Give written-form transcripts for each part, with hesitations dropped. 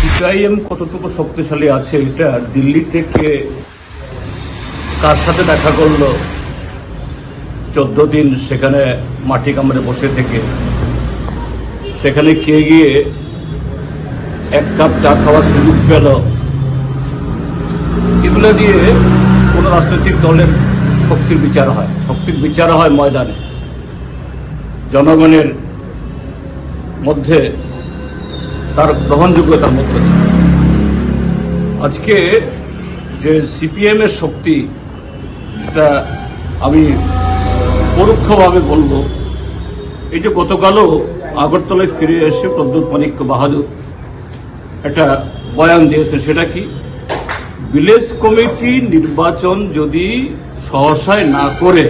CPIM কতটুকু শক্তিশালী আছে এটা দিল্লি থেকে কার সাথে দেখা করলো 14 দিন সেখানে মাটি কামড়ে বসে থেকে সেখানে কে গিয়ে এক কাপ চা খাওয়ার সুযোগ পেল, এগুলো দিয়ে কোন রাজনৈতিক দলের শক্তির বিচার হয়? শক্তির বিচার হয় ময়দানে, জনগণের মধ্যে, তার গ্রহণযোগ্যতার মধ্যে। আজকে যে সিপিএম এর শক্তি, সেটা আমি পরোক্ষভাবে বলবো, এই যে গতকালও আগরতলায় ফিরে এসে প্রদ্যুৎ মাণিক্য বাহাদুর একটা বয়ান দিয়েছেন। সেটা কি, ভিলেজ কমিটি নির্বাচন যদি সহসায় না করে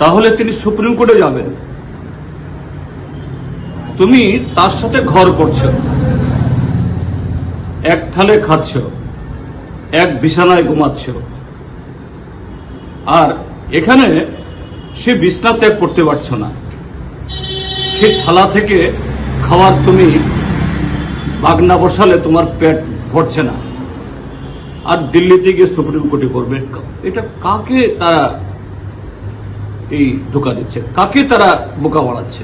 তাহলে তিনি সুপ্রিম কোর্টে যাবেন। তুমি তার সাথে ঘর করছো, এক থালে খাচ্ছ, এক বিছানায় ঘুমাচ্ছ, আর এখানে সে বিছনা ত্যাগ করতে পারছো না। সে থালা থেকে খাবার তুমি বাগনা বসালে তোমার পেট ভরছে না, আর দিল্লিতে গিয়ে সুপ্রিম কোর্টে করবে। এটা কাকে তারা এই ধোঁকা দিচ্ছে, কাকে তারা বোকা বাড়াচ্ছে?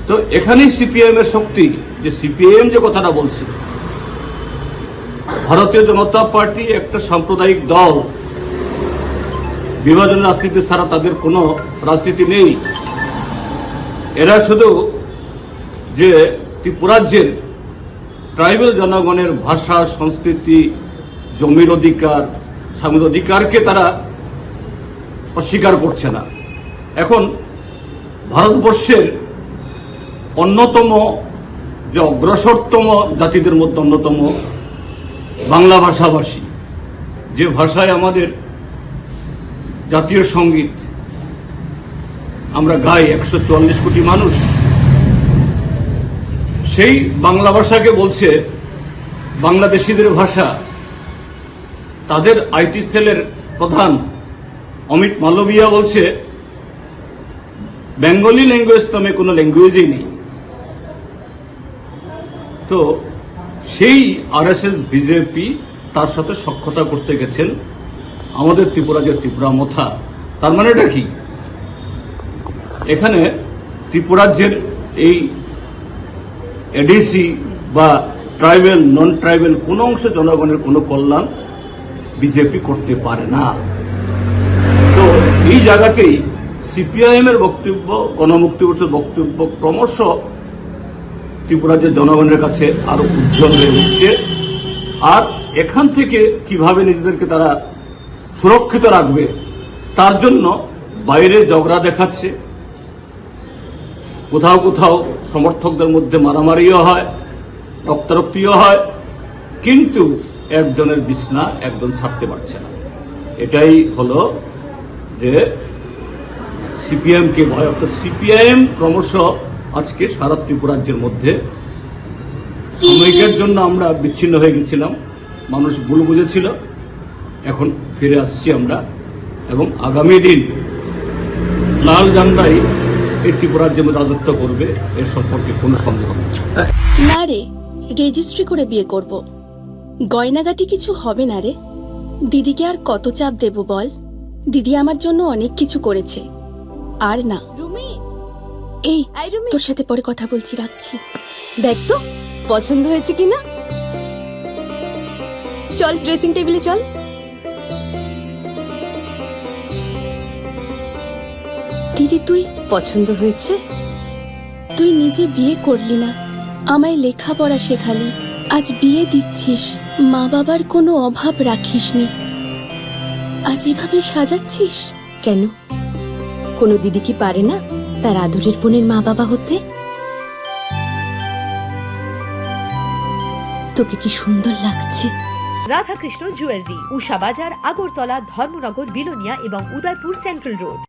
তো এখানেই সিপিআইএম এর শক্তি, যে সিপিআইএম যে কথাটা বলছে, ভারতীয় জনতা পার্টি একটা সাম্প্রদায়িক দল, বিভাজন রাজনীতি ছাড়া তাদের কোনো রাজনীতি নেই। এরা শুধু যে ত্রিপুরাজ্যের ট্রাইবেল জনগণের ভাষা, সংস্কৃতি, জমির অধিকার, স্বামীর অধিকারকে তারা অস্বীকার করছে না। এখন ভারতবর্ষের অন্যতম যে অগ্রসরতম জাতিদের মধ্যে অন্যতম বাংলা ভাষাভাষী, যে ভাষায় আমাদের জাতীয় সঙ্গীত আমরা গাই 144 কোটি মানুষ, সেই বাংলা ভাষাকে বলছে বাংলাদেশিদের ভাষা। তাদের আইটি সেলের প্রধান অমিত মালবিয়া বলছে বেঙ্গলি ল্যাঙ্গুয়েজ নামে কোনো ল্যাঙ্গুয়েজই নেই। তো সেই আরএসএস বিজেপি তার সাথে সখ্যতা করতে গেছেন আমাদের ত্রিপুরাজের ত্রিপুরা মথা। তার মানে এটা কি, এখানে ত্রিপুরাজ্যের এই এডিসি বা ট্রাইবেল নন ট্রাইবেল কোন অংশে জনগণের কোনো কল্যাণ বিজেপি করতে পারে না। তো এই জায়গাতেই সিপিআইএম এর বক্তব্য, গণমুক্তি মোর্চার বক্তব্য ক্রমশ ত্রিপুরাজ্যের জনগণের কাছে আরো উজ্জ্বল হয়ে উঠছে। আর এখান থেকে কিভাবে নিজেদেরকে তারা সুরক্ষিত রাখবে, তার জন্য বাইরে ঝগড়া দেখাচ্ছে, কোথাও কোথাও সমর্থকদের মধ্যে মারামারিও হয়, রক্তারক্তিও হয়, কিন্তু একজনের বিছনা একজন ছাড়তে পারছে না। এটাই হলো যে সিপিএম কে ভয়। অর্থাৎ সিপিআইএম ক্রমশ আজকে সারা ত্রিপুরাজ্যের মধ্যে, সাময়িকের জন্য আমরা বিচ্ছিন্ন হয়ে গেছিলাম, মানুষ ভুল বুঝেছিল, এখন ফিরে আসছি আমরা, এবং আগামী দিন লাল ঝান্ডাই এই ত্রিপুরাজ্যে রাজত্ব করবে, এর সম্পর্কে কোনো সন্দেহ নেই। না রে, রেজিস্ট্রি করে বিয়ে করব। গয়নাগাটি কিছু হবে না রে। দিদিকে আর কত চাপ দেব বল? দিদি আমার জন্য অনেক কিছু করেছে। আর না, এই তোর সাথে পরে কথা বলছি, রাখছি। দেখ তো পছন্দ হয়েছে কিনা। চল ড্রেসিং টেবিলে চল। দিদি তুই পছন্দ হয়েছে? তুই নিজে বিয়ে করলি না, আমায় লেখাপড়া শেখালি, আজ বিয়ে দিচ্ছিস, মা বাবার কোনো অভাব রাখিসনি, আজ এভাবে সাজাচ্ছিস কেন? কোনো দিদি কি পারে না তার আদরের বোনের মা বাবা হতে? তোকে কি সুন্দর লাগছে। রাধাকৃষ্ণ জুয়েলারি, উষা বাজার, আগরতলা, ধর্মনগর, বিলোনিয়া এবং উদয়পুর সেন্ট্রাল রোড।